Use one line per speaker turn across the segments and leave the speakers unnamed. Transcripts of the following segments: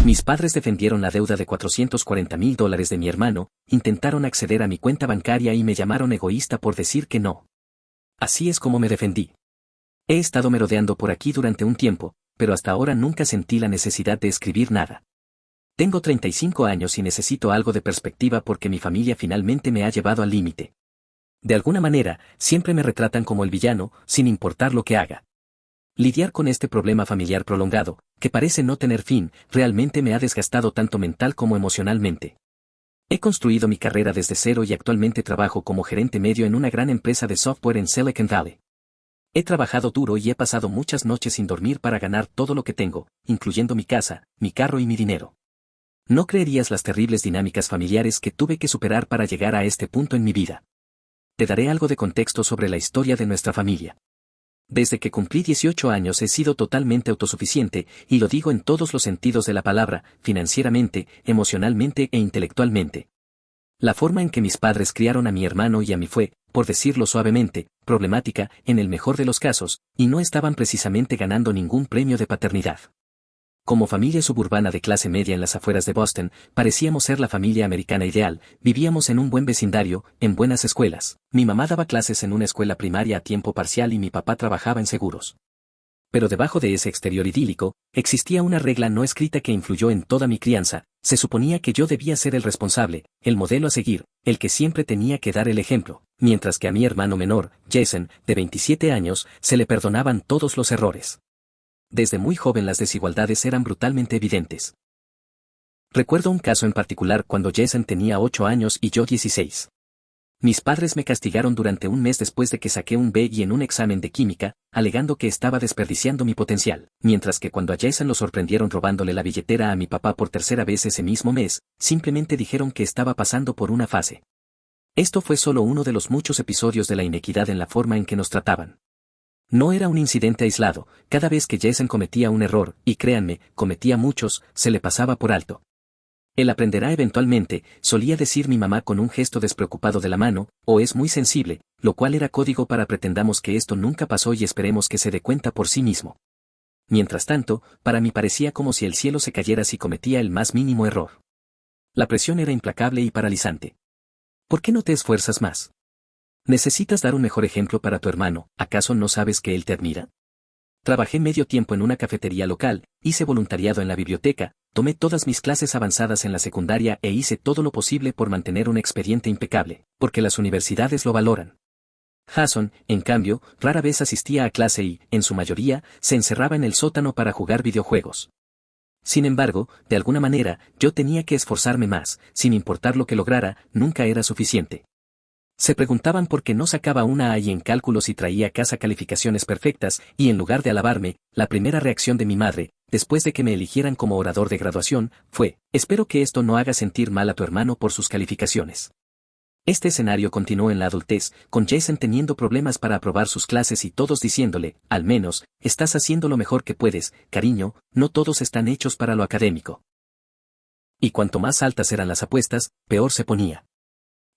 Mis padres defendieron la deuda de $440,000 de mi hermano, intentaron acceder a mi cuenta bancaria y me llamaron egoísta por decir que no. Así es como me defendí. He estado merodeando por aquí durante un tiempo, pero hasta ahora nunca sentí la necesidad de escribir nada. Tengo 35 años y necesito algo de perspectiva porque mi familia finalmente me ha llevado al límite. De alguna manera, siempre me retratan como el villano, sin importar lo que haga. Lidiar con este problema familiar prolongado, que parece no tener fin, realmente me ha desgastado tanto mental como emocionalmente. He construido mi carrera desde cero y actualmente trabajo como gerente medio en una gran empresa de software en Silicon Valley. He trabajado duro y he pasado muchas noches sin dormir para ganar todo lo que tengo, incluyendo mi casa, mi carro y mi dinero. No creerías las terribles dinámicas familiares que tuve que superar para llegar a este punto en mi vida. Te daré algo de contexto sobre la historia de nuestra familia. Desde que cumplí 18 años he sido totalmente autosuficiente, y lo digo en todos los sentidos de la palabra, financieramente, emocionalmente e intelectualmente. La forma en que mis padres criaron a mi hermano y a mí fue, por decirlo suavemente, problemática, en el mejor de los casos, y no estaban precisamente ganando ningún premio de paternidad. Como familia suburbana de clase media en las afueras de Boston, parecíamos ser la familia americana ideal, vivíamos en un buen vecindario, en buenas escuelas. Mi mamá daba clases en una escuela primaria a tiempo parcial y mi papá trabajaba en seguros. Pero debajo de ese exterior idílico, existía una regla no escrita que influyó en toda mi crianza. Se suponía que yo debía ser el responsable, el modelo a seguir, el que siempre tenía que dar el ejemplo, mientras que a mi hermano menor, Jason, de 27 años, se le perdonaban todos los errores. Desde muy joven las desigualdades eran brutalmente evidentes. Recuerdo un caso en particular cuando Jason tenía 8 años y yo 16. Mis padres me castigaron durante un mes después de que saqué un B en un examen de química, alegando que estaba desperdiciando mi potencial, mientras que cuando a Jason lo sorprendieron robándole la billetera a mi papá por tercera vez ese mismo mes, simplemente dijeron que estaba pasando por una fase. Esto fue solo uno de los muchos episodios de la inequidad en la forma en que nos trataban. No era un incidente aislado, cada vez que Jason cometía un error, y créanme, cometía muchos, se le pasaba por alto. Él aprenderá eventualmente, solía decir mi mamá con un gesto despreocupado de la mano, o es muy sensible, lo cual era código para pretendamos que esto nunca pasó y esperemos que se dé cuenta por sí mismo. Mientras tanto, para mí parecía como si el cielo se cayera si cometía el más mínimo error. La presión era implacable y paralizante. ¿Por qué no te esfuerzas más? ¿Necesitas dar un mejor ejemplo para tu hermano? ¿Acaso no sabes que él te admira? Trabajé medio tiempo en una cafetería local, hice voluntariado en la biblioteca, tomé todas mis clases avanzadas en la secundaria e hice todo lo posible por mantener un expediente impecable, porque las universidades lo valoran. Jason, en cambio, rara vez asistía a clase y, en su mayoría, se encerraba en el sótano para jugar videojuegos. Sin embargo, de alguna manera, yo tenía que esforzarme más, sin importar lo que lograra, nunca era suficiente. Se preguntaban por qué no sacaba una A y en cálculos y traía a casa calificaciones perfectas, y en lugar de alabarme, la primera reacción de mi madre, después de que me eligieran como orador de graduación, fue: espero que esto no haga sentir mal a tu hermano por sus calificaciones. Este escenario continuó en la adultez, con Jason teniendo problemas para aprobar sus clases y todos diciéndole: al menos, estás haciendo lo mejor que puedes, cariño, no todos están hechos para lo académico. Y cuanto más altas eran las apuestas, peor se ponía.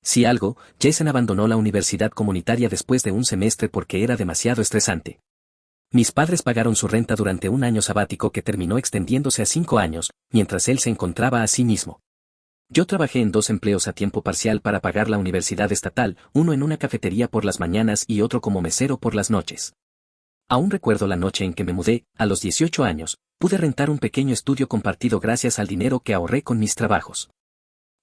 Si algo, Jason abandonó la universidad comunitaria después de un semestre porque era demasiado estresante. Mis padres pagaron su renta durante un año sabático que terminó extendiéndose a 5 años, mientras él se encontraba a sí mismo. Yo trabajé en 2 empleos a tiempo parcial para pagar la universidad estatal, uno en una cafetería por las mañanas y otro como mesero por las noches. Aún recuerdo la noche en que me mudé, a los 18 años, pude rentar un pequeño estudio compartido gracias al dinero que ahorré con mis trabajos.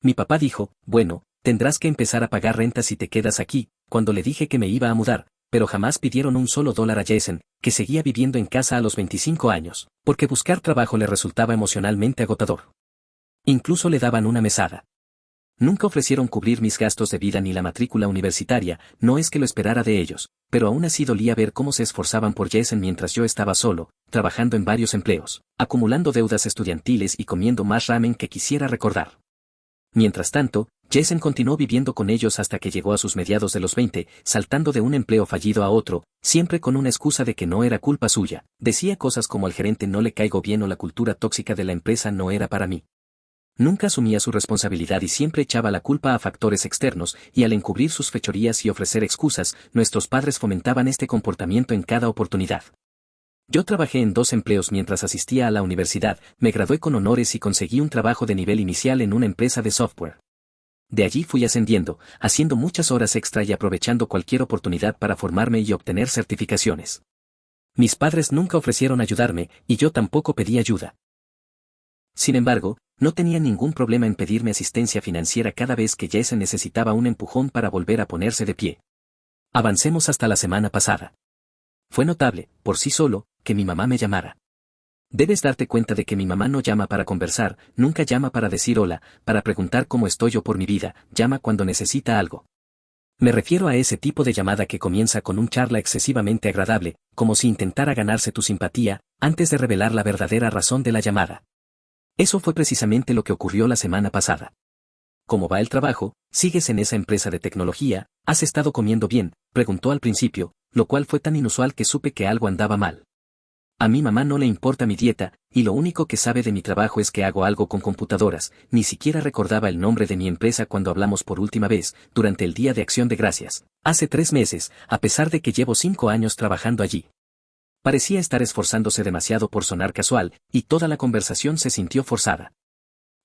Mi papá dijo: bueno, tendrás que empezar a pagar renta si te quedas aquí, cuando le dije que me iba a mudar, pero jamás pidieron un solo dólar a Jason, que seguía viviendo en casa a los 25 años, porque buscar trabajo le resultaba emocionalmente agotador. Incluso le daban una mesada. Nunca ofrecieron cubrir mis gastos de vida ni la matrícula universitaria, no es que lo esperara de ellos, pero aún así dolía ver cómo se esforzaban por Jason mientras yo estaba solo, trabajando en varios empleos, acumulando deudas estudiantiles y comiendo más ramen que quisiera recordar. Mientras tanto, Jason continuó viviendo con ellos hasta que llegó a sus mediados de los 20, saltando de un empleo fallido a otro, siempre con una excusa de que no era culpa suya. Decía cosas como: al gerente no le caigo bien o la cultura tóxica de la empresa no era para mí. Nunca asumía su responsabilidad y siempre echaba la culpa a factores externos, y al encubrir sus fechorías y ofrecer excusas, nuestros padres fomentaban este comportamiento en cada oportunidad. Yo trabajé en 2 empleos mientras asistía a la universidad, me gradué con honores y conseguí un trabajo de nivel inicial en una empresa de software. De allí fui ascendiendo, haciendo muchas horas extra y aprovechando cualquier oportunidad para formarme y obtener certificaciones. Mis padres nunca ofrecieron ayudarme, y yo tampoco pedí ayuda. Sin embargo, no tenía ningún problema en pedirme asistencia financiera cada vez que Jason necesitaba un empujón para volver a ponerse de pie. Avancemos hasta la semana pasada. Fue notable, por sí solo, que mi mamá me llamara. Debes darte cuenta de que mi mamá no llama para conversar, nunca llama para decir hola, para preguntar cómo estoy yo por mi vida, llama cuando necesita algo. Me refiero a ese tipo de llamada que comienza con un charla excesivamente agradable, como si intentara ganarse tu simpatía, antes de revelar la verdadera razón de la llamada. Eso fue precisamente lo que ocurrió la semana pasada. ¿Cómo va el trabajo? ¿Sigues en esa empresa de tecnología? ¿Has estado comiendo bien?, preguntó al principio, lo cual fue tan inusual que supe que algo andaba mal. A mi mamá no le importa mi dieta, y lo único que sabe de mi trabajo es que hago algo con computadoras, ni siquiera recordaba el nombre de mi empresa cuando hablamos por última vez, durante el Día de Acción de Gracias, hace 3 meses, a pesar de que llevo 5 años trabajando allí. Parecía estar esforzándose demasiado por sonar casual, y toda la conversación se sintió forzada.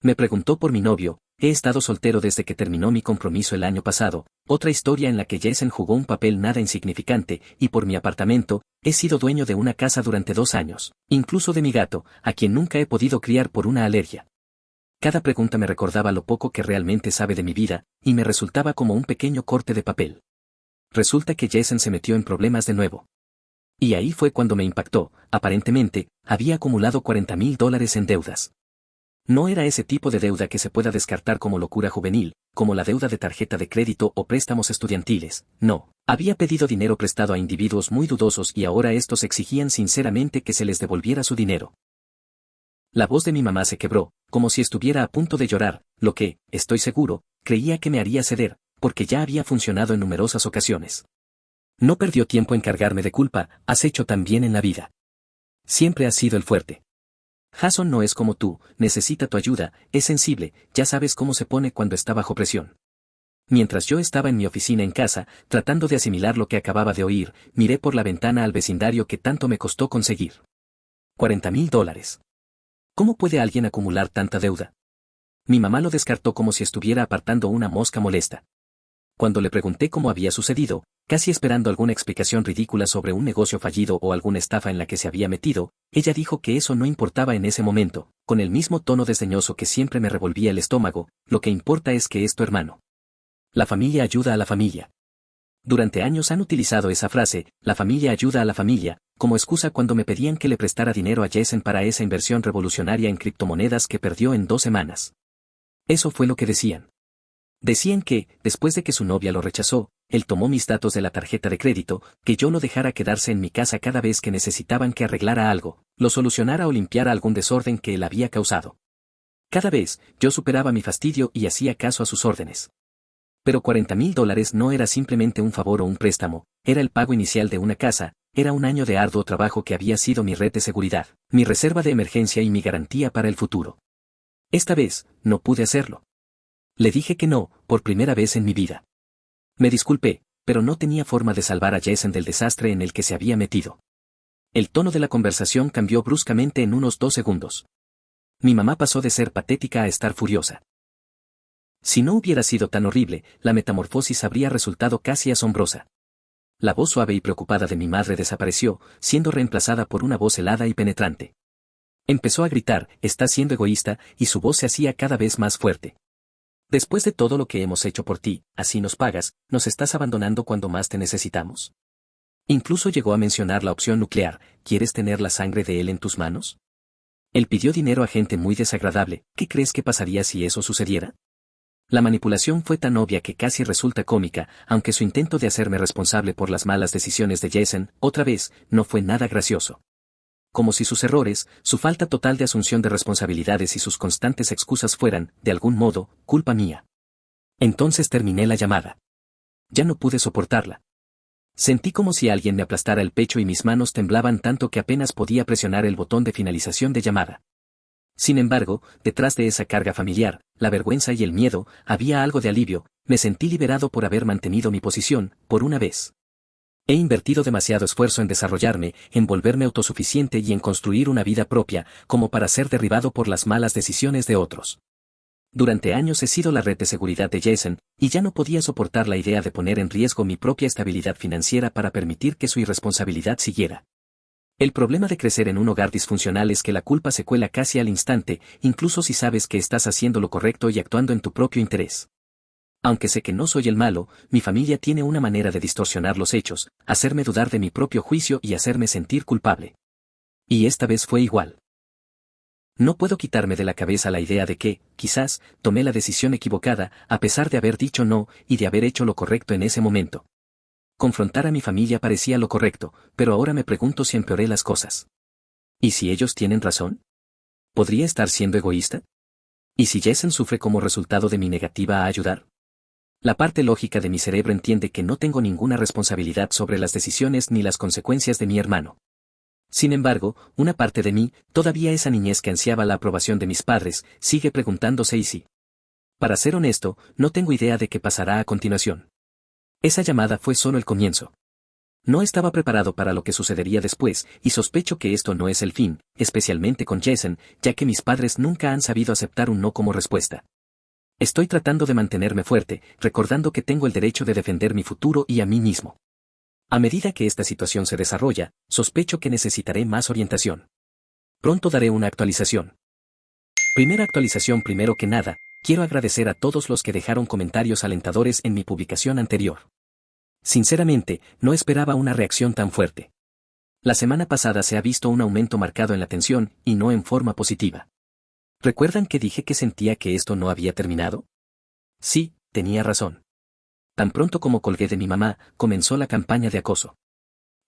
Me preguntó por mi novio, he estado soltero desde que terminó mi compromiso el año pasado, otra historia en la que Jason jugó un papel nada insignificante, y por mi apartamento, he sido dueño de una casa durante 2 años, incluso de mi gato, a quien nunca he podido criar por una alergia. Cada pregunta me recordaba lo poco que realmente sabe de mi vida, y me resultaba como un pequeño corte de papel. Resulta que Jason se metió en problemas de nuevo. Y ahí fue cuando me impactó, aparentemente, había acumulado $40,000 en deudas. No era ese tipo de deuda que se pueda descartar como locura juvenil, como la deuda de tarjeta de crédito o préstamos estudiantiles, no. Había pedido dinero prestado a individuos muy dudosos y ahora estos exigían sinceramente que se les devolviera su dinero. La voz de mi mamá se quebró, como si estuviera a punto de llorar, lo que, estoy seguro, creía que me haría ceder, porque ya había funcionado en numerosas ocasiones. No perdió tiempo en cargarme de culpa, has hecho tan bien en la vida. Siempre has sido el fuerte. Jason no es como tú, necesita tu ayuda, es sensible, ya sabes cómo se pone cuando está bajo presión. Mientras yo estaba en mi oficina en casa, tratando de asimilar lo que acababa de oír, miré por la ventana al vecindario que tanto me costó conseguir. $40,000. ¿Cómo puede alguien acumular tanta deuda? Mi mamá lo descartó como si estuviera apartando una mosca molesta. Cuando le pregunté cómo había sucedido, casi esperando alguna explicación ridícula sobre un negocio fallido o alguna estafa en la que se había metido, ella dijo que eso no importaba en ese momento, con el mismo tono desdeñoso que siempre me revolvía el estómago, lo que importa es que es tu hermano. La familia ayuda a la familia. Durante años han utilizado esa frase, la familia ayuda a la familia, como excusa cuando me pedían que le prestara dinero a Jason para esa inversión revolucionaria en criptomonedas que perdió en 2 semanas. Eso fue lo que decían. Decían que, después de que su novia lo rechazó, él tomó mis datos de la tarjeta de crédito, que yo lo dejara quedarse en mi casa cada vez que necesitaban que arreglara algo, lo solucionara o limpiara algún desorden que él había causado. Cada vez, yo superaba mi fastidio y hacía caso a sus órdenes. Pero $40,000 no era simplemente un favor o un préstamo, era el pago inicial de una casa, era un año de arduo trabajo que había sido mi red de seguridad, mi reserva de emergencia y mi garantía para el futuro. Esta vez, no pude hacerlo. Le dije que no, por primera vez en mi vida. Me disculpé, pero no tenía forma de salvar a Jason del desastre en el que se había metido. El tono de la conversación cambió bruscamente en unos 2 segundos. Mi mamá pasó de ser patética a estar furiosa. Si no hubiera sido tan horrible, la metamorfosis habría resultado casi asombrosa. La voz suave y preocupada de mi madre desapareció, siendo reemplazada por una voz helada y penetrante. Empezó a gritar, estás siendo egoísta, y su voz se hacía cada vez más fuerte. Después de todo lo que hemos hecho por ti, así nos pagas, nos estás abandonando cuando más te necesitamos. Incluso llegó a mencionar la opción nuclear, ¿quieres tener la sangre de él en tus manos? Él pidió dinero a gente muy desagradable, ¿qué crees que pasaría si eso sucediera? La manipulación fue tan obvia que casi resulta cómica, aunque su intento de hacerme responsable por las malas decisiones de Jason, otra vez, no fue nada gracioso. Como si sus errores, su falta total de asunción de responsabilidades y sus constantes excusas fueran, de algún modo, culpa mía. Entonces terminé la llamada. Ya no pude soportarla. Sentí como si alguien me aplastara el pecho y mis manos temblaban tanto que apenas podía presionar el botón de finalización de llamada. Sin embargo, detrás de esa carga familiar, la vergüenza y el miedo, había algo de alivio, me sentí liberado por haber mantenido mi posición, por una vez. He invertido demasiado esfuerzo en desarrollarme, en volverme autosuficiente y en construir una vida propia, como para ser derribado por las malas decisiones de otros. Durante años he sido la red de seguridad de Jason, y ya no podía soportar la idea de poner en riesgo mi propia estabilidad financiera para permitir que su irresponsabilidad siguiera. El problema de crecer en un hogar disfuncional es que la culpa se cuela casi al instante, incluso si sabes que estás haciendo lo correcto y actuando en tu propio interés. Aunque sé que no soy el malo, mi familia tiene una manera de distorsionar los hechos, hacerme dudar de mi propio juicio y hacerme sentir culpable. Y esta vez fue igual. No puedo quitarme de la cabeza la idea de que, quizás, tomé la decisión equivocada, a pesar de haber dicho no y de haber hecho lo correcto en ese momento. Confrontar a mi familia parecía lo correcto, pero ahora me pregunto si empeoré las cosas. ¿Y si ellos tienen razón? ¿Podría estar siendo egoísta? ¿Y si Jason sufre como resultado de mi negativa a ayudar? La parte lógica de mi cerebro entiende que no tengo ninguna responsabilidad sobre las decisiones ni las consecuencias de mi hermano. Sin embargo, una parte de mí, todavía esa niñez que ansiaba la aprobación de mis padres, sigue preguntándose y si. Para ser honesto, no tengo idea de qué pasará a continuación. Esa llamada fue solo el comienzo. No estaba preparado para lo que sucedería después, y sospecho que esto no es el fin, especialmente con Jason, ya que mis padres nunca han sabido aceptar un no como respuesta. Estoy tratando de mantenerme fuerte, recordando que tengo el derecho de defender mi futuro y a mí mismo. A medida que esta situación se desarrolla, sospecho que necesitaré más orientación. Pronto daré una actualización. Primera actualización. Primero que nada, quiero agradecer a todos los que dejaron comentarios alentadores en mi publicación anterior. Sinceramente, no esperaba una reacción tan fuerte. La semana pasada se ha visto un aumento marcado en la tensión, y no en forma positiva. ¿Recuerdan que dije que sentía que esto no había terminado? Sí, tenía razón. Tan pronto como colgué de mi mamá, comenzó la campaña de acoso.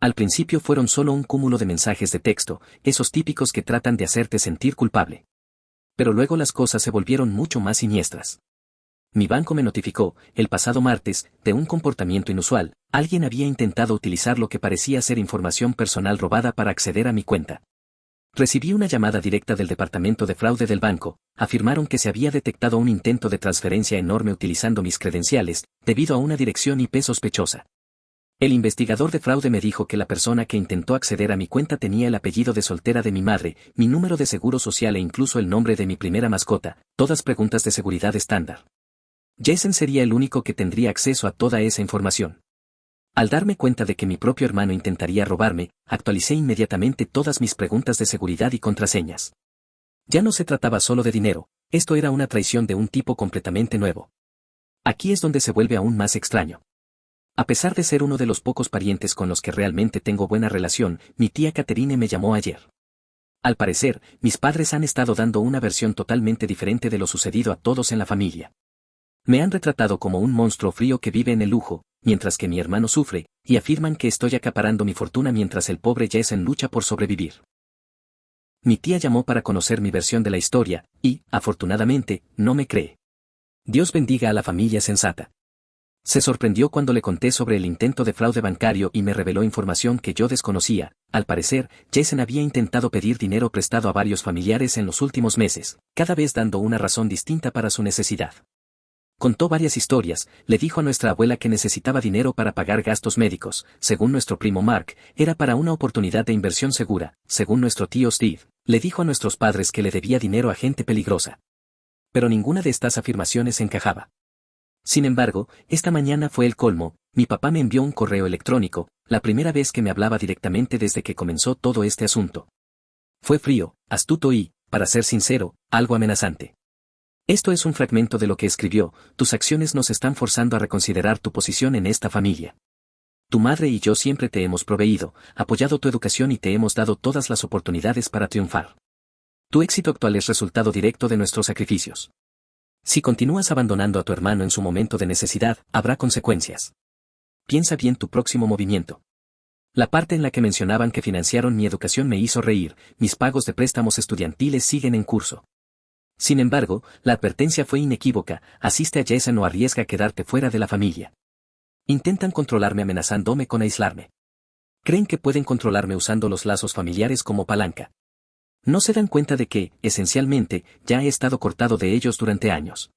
Al principio fueron solo un cúmulo de mensajes de texto, esos típicos que tratan de hacerte sentir culpable. Pero luego las cosas se volvieron mucho más siniestras. Mi banco me notificó, el pasado martes, de un comportamiento inusual. Alguien había intentado utilizar lo que parecía ser información personal robada para acceder a mi cuenta. Recibí una llamada directa del departamento de fraude del banco. Afirmaron que se había detectado un intento de transferencia enorme utilizando mis credenciales, debido a una dirección IP sospechosa. El investigador de fraude me dijo que la persona que intentó acceder a mi cuenta tenía el apellido de soltera de mi madre, mi número de seguro social e incluso el nombre de mi primera mascota, todas preguntas de seguridad estándar. Jason sería el único que tendría acceso a toda esa información. Al darme cuenta de que mi propio hermano intentaría robarme, actualicé inmediatamente todas mis preguntas de seguridad y contraseñas. Ya no se trataba solo de dinero, esto era una traición de un tipo completamente nuevo. Aquí es donde se vuelve aún más extraño. A pesar de ser uno de los pocos parientes con los que realmente tengo buena relación, mi tía Catherine me llamó ayer. Al parecer, mis padres han estado dando una versión totalmente diferente de lo sucedido a todos en la familia. Me han retratado como un monstruo frío que vive en el lujo, mientras que mi hermano sufre, y afirman que estoy acaparando mi fortuna mientras el pobre Jason lucha por sobrevivir. Mi tía llamó para conocer mi versión de la historia, y, afortunadamente, no me cree. Dios bendiga a la familia sensata. Se sorprendió cuando le conté sobre el intento de fraude bancario y me reveló información que yo desconocía. Al parecer, Jason había intentado pedir dinero prestado a varios familiares en los últimos meses, cada vez dando una razón distinta para su necesidad. Contó varias historias, le dijo a nuestra abuela que necesitaba dinero para pagar gastos médicos, según nuestro primo Mark, era para una oportunidad de inversión segura, según nuestro tío Steve, le dijo a nuestros padres que le debía dinero a gente peligrosa. Pero ninguna de estas afirmaciones encajaba. Sin embargo, esta mañana fue el colmo, mi papá me envió un correo electrónico, la primera vez que me hablaba directamente desde que comenzó todo este asunto. Fue frío, astuto y, para ser sincero, algo amenazante. Esto es un fragmento de lo que escribió: tus acciones nos están forzando a reconsiderar tu posición en esta familia. Tu madre y yo siempre te hemos proveído, apoyado tu educación y te hemos dado todas las oportunidades para triunfar. Tu éxito actual es resultado directo de nuestros sacrificios. Si continúas abandonando a tu hermano en su momento de necesidad, habrá consecuencias. Piensa bien tu próximo movimiento. La parte en la que mencionaban que financiaron mi educación me hizo reír, mis pagos de préstamos estudiantiles siguen en curso. Sin embargo, la advertencia fue inequívoca: asiste a Jason o arriesga quedarte fuera de la familia. Intentan controlarme amenazándome con aislarme. Creen que pueden controlarme usando los lazos familiares como palanca. No se dan cuenta de que, esencialmente, ya he estado cortado de ellos durante años.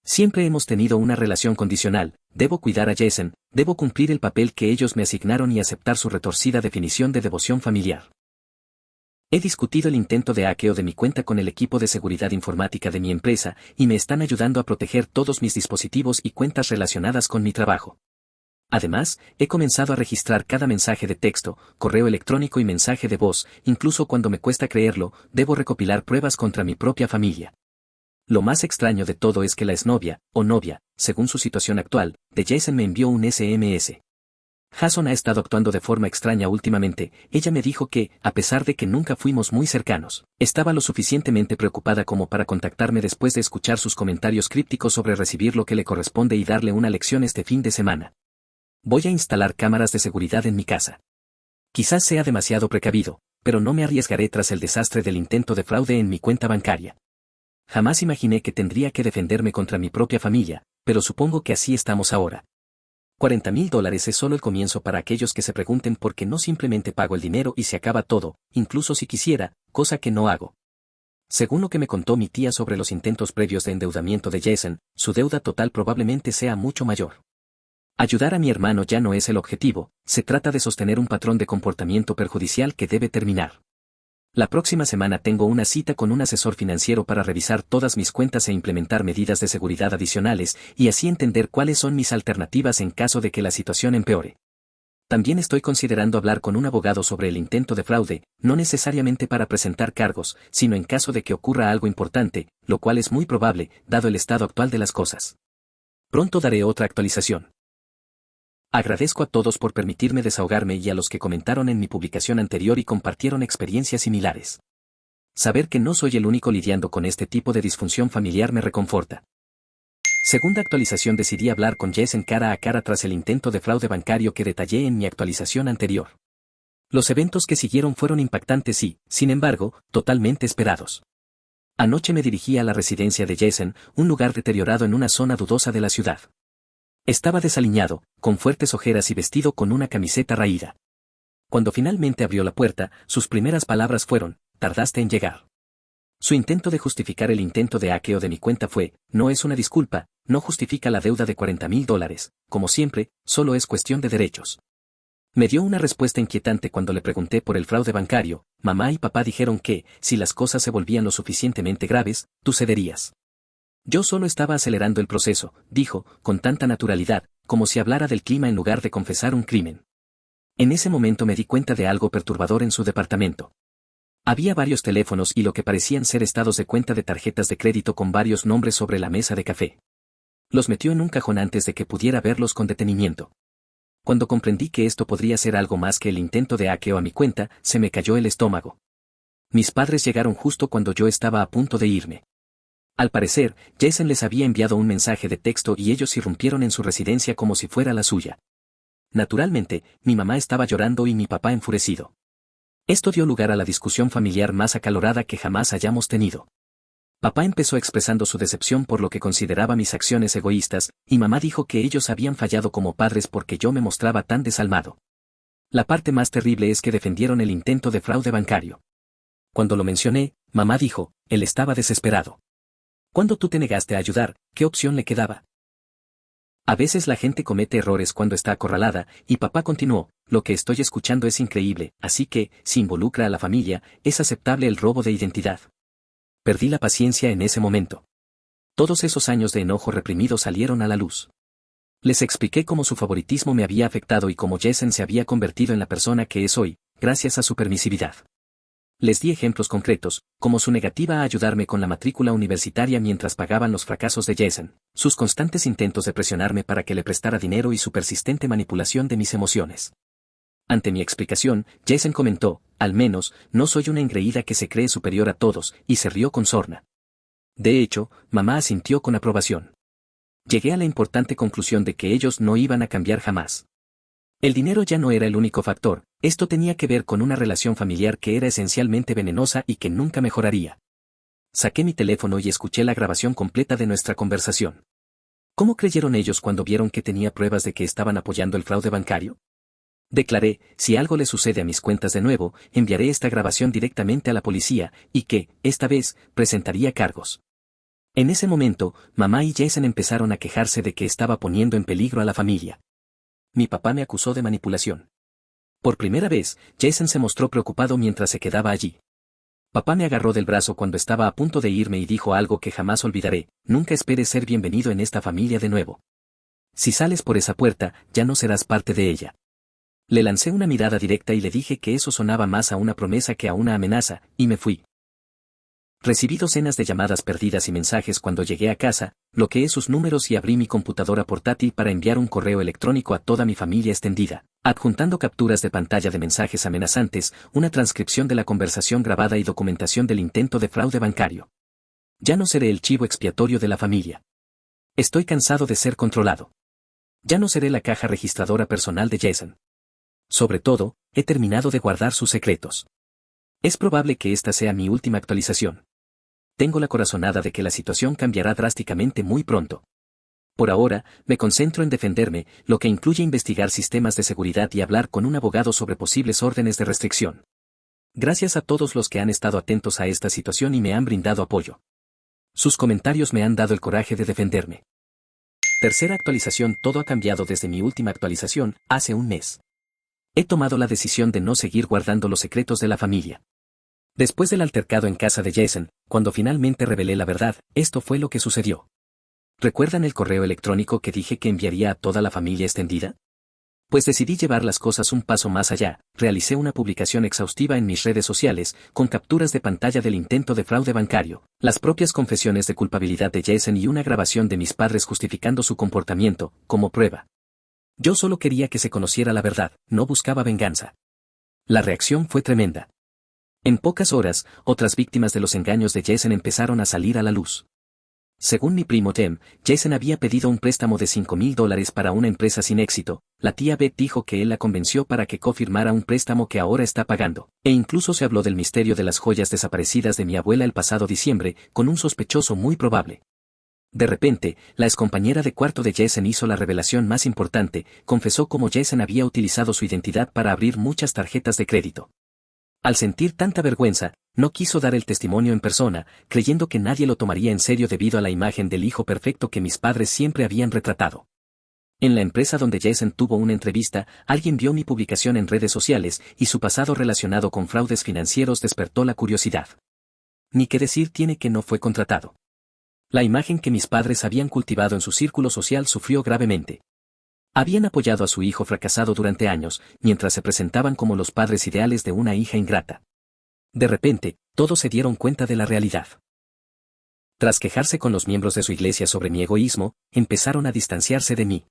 Siempre hemos tenido una relación condicional, debo cuidar a Jason, debo cumplir el papel que ellos me asignaron y aceptar su retorcida definición de devoción familiar. He discutido el intento de hackeo de mi cuenta con el equipo de seguridad informática de mi empresa y me están ayudando a proteger todos mis dispositivos y cuentas relacionadas con mi trabajo. Además, he comenzado a registrar cada mensaje de texto, correo electrónico y mensaje de voz, incluso cuando me cuesta creerlo, debo recopilar pruebas contra mi propia familia. Lo más extraño de todo es que la exnovia, o novia, según su situación actual, de Jason me envió un SMS. Jason ha estado actuando de forma extraña últimamente. Ella me dijo que, a pesar de que nunca fuimos muy cercanos, estaba lo suficientemente preocupada como para contactarme después de escuchar sus comentarios crípticos sobre recibir lo que le corresponde y darle una lección este fin de semana. Voy a instalar cámaras de seguridad en mi casa. Quizás sea demasiado precavido, pero no me arriesgaré tras el desastre del intento de fraude en mi cuenta bancaria. Jamás imaginé que tendría que defenderme contra mi propia familia, pero supongo que así estamos ahora. $40,000 es solo el comienzo para aquellos que se pregunten por qué no simplemente pago el dinero y se acaba todo, incluso si quisiera, cosa que no hago. Según lo que me contó mi tía sobre los intentos previos de endeudamiento de Jason, su deuda total probablemente sea mucho mayor. Ayudar a mi hermano ya no es el objetivo, se trata de sostener un patrón de comportamiento perjudicial que debe terminar. La próxima semana tengo una cita con un asesor financiero para revisar todas mis cuentas e implementar medidas de seguridad adicionales y así entender cuáles son mis alternativas en caso de que la situación empeore. También estoy considerando hablar con un abogado sobre el intento de fraude, no necesariamente para presentar cargos, sino en caso de que ocurra algo importante, lo cual es muy probable, dado el estado actual de las cosas. Pronto daré otra actualización. Agradezco a todos por permitirme desahogarme y a los que comentaron en mi publicación anterior y compartieron experiencias similares. Saber que no soy el único lidiando con este tipo de disfunción familiar me reconforta. Segunda actualización: decidí hablar con Jason cara a cara tras el intento de fraude bancario que detallé en mi actualización anterior. Los eventos que siguieron fueron impactantes y, sin embargo, totalmente esperados. Anoche me dirigí a la residencia de Jason, un lugar deteriorado en una zona dudosa de la ciudad. Estaba desaliñado, con fuertes ojeras y vestido con una camiseta raída. Cuando finalmente abrió la puerta, sus primeras palabras fueron: «Tardaste en llegar». Su intento de justificar el intento de hackeo de mi cuenta fue: «No es una disculpa, no justifica la deuda de $40,000, como siempre, solo es cuestión de derechos». Me dio una respuesta inquietante cuando le pregunté por el fraude bancario. Mamá y papá dijeron que, si las cosas se volvían lo suficientemente graves, tú cederías. Yo solo estaba acelerando el proceso, dijo, con tanta naturalidad, como si hablara del clima en lugar de confesar un crimen. En ese momento me di cuenta de algo perturbador en su departamento. Había varios teléfonos y lo que parecían ser estados de cuenta de tarjetas de crédito con varios nombres sobre la mesa de café. Los metió en un cajón antes de que pudiera verlos con detenimiento. Cuando comprendí que esto podría ser algo más que el intento de hackeo a mi cuenta, se me cayó el estómago. Mis padres llegaron justo cuando yo estaba a punto de irme. Al parecer, Jason les había enviado un mensaje de texto y ellos irrumpieron en su residencia como si fuera la suya. Naturalmente, mi mamá estaba llorando y mi papá enfurecido. Esto dio lugar a la discusión familiar más acalorada que jamás hayamos tenido. Papá empezó expresando su decepción por lo que consideraba mis acciones egoístas, y mamá dijo que ellos habían fallado como padres porque yo me mostraba tan desalmado. La parte más terrible es que defendieron el intento de fraude bancario. Cuando lo mencioné, mamá dijo: «Él estaba desesperado. Cuando tú te negaste a ayudar, ¿qué opción le quedaba?». A veces la gente comete errores cuando está acorralada, y papá continuó: «Lo que estoy escuchando es increíble, así que, si involucra a la familia, es aceptable el robo de identidad». Perdí la paciencia en ese momento. Todos esos años de enojo reprimido salieron a la luz. Les expliqué cómo su favoritismo me había afectado y cómo Jason se había convertido en la persona que es hoy, gracias a su permisividad. Les di ejemplos concretos, como su negativa a ayudarme con la matrícula universitaria mientras pagaban los fracasos de Jason, sus constantes intentos de presionarme para que le prestara dinero y su persistente manipulación de mis emociones. Ante mi explicación, Jason comentó: «Al menos, no soy una engreída que se cree superior a todos», y se rió con sorna. De hecho, mamá asintió con aprobación. Llegué a la importante conclusión de que ellos no iban a cambiar jamás. El dinero ya no era el único factor, esto tenía que ver con una relación familiar que era esencialmente venenosa y que nunca mejoraría. Saqué mi teléfono y escuché la grabación completa de nuestra conversación. ¿Cómo creyeron ellos cuando vieron que tenía pruebas de que estaban apoyando el fraude bancario? Declaré: «Si algo le sucede a mis cuentas de nuevo, enviaré esta grabación directamente a la policía, y que, esta vez, presentaría cargos». En ese momento, mamá y Jason empezaron a quejarse de que estaba poniendo en peligro a la familia. Mi papá me acusó de manipulación. Por primera vez, Jason se mostró preocupado mientras se quedaba allí. Papá me agarró del brazo cuando estaba a punto de irme y dijo algo que jamás olvidaré: nunca esperes ser bienvenido en esta familia de nuevo. Si sales por esa puerta, ya no serás parte de ella. Le lancé una mirada directa y le dije que eso sonaba más a una promesa que a una amenaza, y me fui. Recibí docenas de llamadas perdidas y mensajes cuando llegué a casa, bloqueé sus números y abrí mi computadora portátil para enviar un correo electrónico a toda mi familia extendida, adjuntando capturas de pantalla de mensajes amenazantes, una transcripción de la conversación grabada y documentación del intento de fraude bancario. Ya no seré el chivo expiatorio de la familia. Estoy cansado de ser controlado. Ya no seré la caja registradora personal de Jason. Sobre todo, he terminado de guardar sus secretos. Es probable que esta sea mi última actualización. Tengo la corazonada de que la situación cambiará drásticamente muy pronto. Por ahora, me concentro en defenderme, lo que incluye investigar sistemas de seguridad y hablar con un abogado sobre posibles órdenes de restricción. Gracias a todos los que han estado atentos a esta situación y me han brindado apoyo. Sus comentarios me han dado el coraje de defenderme. Tercera actualización: todo ha cambiado desde mi última actualización, hace un mes. He tomado la decisión de no seguir guardando los secretos de la familia. Después del altercado en casa de Jason, cuando finalmente revelé la verdad, esto fue lo que sucedió. ¿Recuerdan el correo electrónico que dije que enviaría a toda la familia extendida? Pues decidí llevar las cosas un paso más allá. Realicé una publicación exhaustiva en mis redes sociales, con capturas de pantalla del intento de fraude bancario, las propias confesiones de culpabilidad de Jason y una grabación de mis padres justificando su comportamiento, como prueba. Yo solo quería que se conociera la verdad, no buscaba venganza. La reacción fue tremenda. En pocas horas, otras víctimas de los engaños de Jason empezaron a salir a la luz. Según mi primo Tim, Jason había pedido un préstamo de $5,000 para una empresa sin éxito. La tía Beth dijo que él la convenció para que confirmara un préstamo que ahora está pagando, e incluso se habló del misterio de las joyas desaparecidas de mi abuela el pasado diciembre, con un sospechoso muy probable. De repente, la excompañera de cuarto de Jason hizo la revelación más importante: confesó cómo Jason había utilizado su identidad para abrir muchas tarjetas de crédito. Al sentir tanta vergüenza, no quiso dar el testimonio en persona, creyendo que nadie lo tomaría en serio debido a la imagen del hijo perfecto que mis padres siempre habían retratado. En la empresa donde Jason tuvo una entrevista, alguien vio mi publicación en redes sociales y su pasado relacionado con fraudes financieros despertó la curiosidad. Ni qué decir tiene que no fue contratado. La imagen que mis padres habían cultivado en su círculo social sufrió gravemente. Habían apoyado a su hijo fracasado durante años, mientras se presentaban como los padres ideales de una hija ingrata. De repente, todos se dieron cuenta de la realidad. Tras quejarse con los miembros de su iglesia sobre mi egoísmo, empezaron a distanciarse de mí.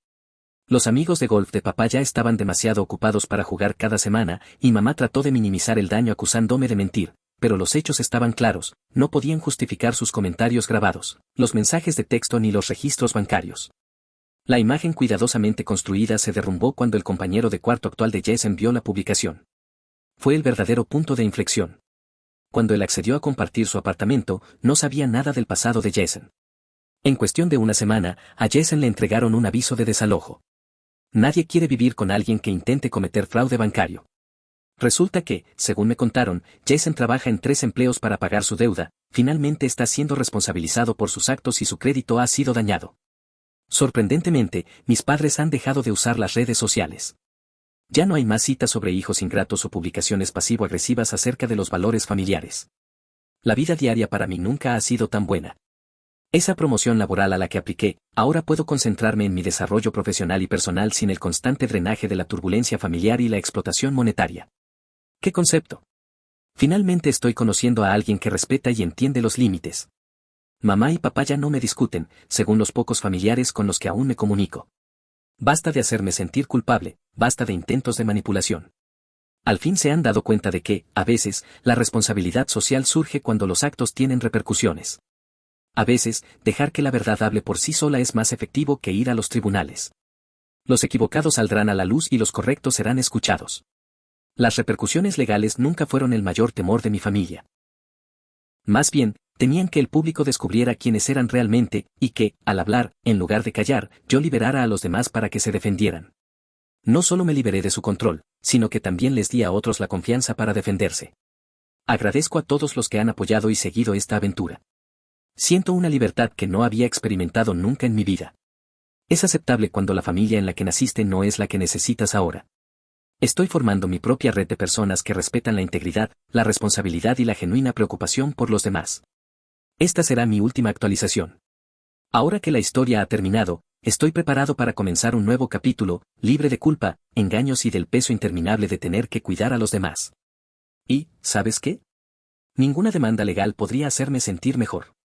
Los amigos de golf de papá ya estaban demasiado ocupados para jugar cada semana, y mamá trató de minimizar el daño acusándome de mentir, pero los hechos estaban claros: no podían justificar sus comentarios grabados, los mensajes de texto ni los registros bancarios. La imagen cuidadosamente construida se derrumbó cuando el compañero de cuarto actual de Jason vio la publicación. Fue el verdadero punto de inflexión. Cuando él accedió a compartir su apartamento, no sabía nada del pasado de Jason. En cuestión de una semana, a Jason le entregaron un aviso de desalojo. Nadie quiere vivir con alguien que intente cometer fraude bancario. Resulta que, según me contaron, Jason trabaja en 3 empleos para pagar su deuda, finalmente está siendo responsabilizado por sus actos y su crédito ha sido dañado. Sorprendentemente, mis padres han dejado de usar las redes sociales. Ya no hay más citas sobre hijos ingratos o publicaciones pasivo-agresivas acerca de los valores familiares. La vida diaria para mí nunca ha sido tan buena. Esa promoción laboral a la que apliqué, ahora puedo concentrarme en mi desarrollo profesional y personal sin el constante drenaje de la turbulencia familiar y la explotación monetaria. ¿Qué concepto? Finalmente estoy conociendo a alguien que respeta y entiende los límites. Mamá y papá ya no me discuten, según los pocos familiares con los que aún me comunico. Basta de hacerme sentir culpable, basta de intentos de manipulación. Al fin se han dado cuenta de que, a veces, la responsabilidad social surge cuando los actos tienen repercusiones. A veces, dejar que la verdad hable por sí sola es más efectivo que ir a los tribunales. Los equivocados saldrán a la luz y los correctos serán escuchados. Las repercusiones legales nunca fueron el mayor temor de mi familia. Más bien, temían que el público descubriera quiénes eran realmente, y que, al hablar, en lugar de callar, yo liberara a los demás para que se defendieran. No solo me liberé de su control, sino que también les di a otros la confianza para defenderse. Agradezco a todos los que han apoyado y seguido esta aventura. Siento una libertad que no había experimentado nunca en mi vida. Es aceptable cuando la familia en la que naciste no es la que necesitas ahora. Estoy formando mi propia red de personas que respetan la integridad, la responsabilidad y la genuina preocupación por los demás. Esta será mi última actualización. Ahora que la historia ha terminado, estoy preparado para comenzar un nuevo capítulo, libre de culpa, engaños y del peso interminable de tener que cuidar a los demás. Y, ¿sabes qué? Ninguna demanda legal podría hacerme sentir mejor.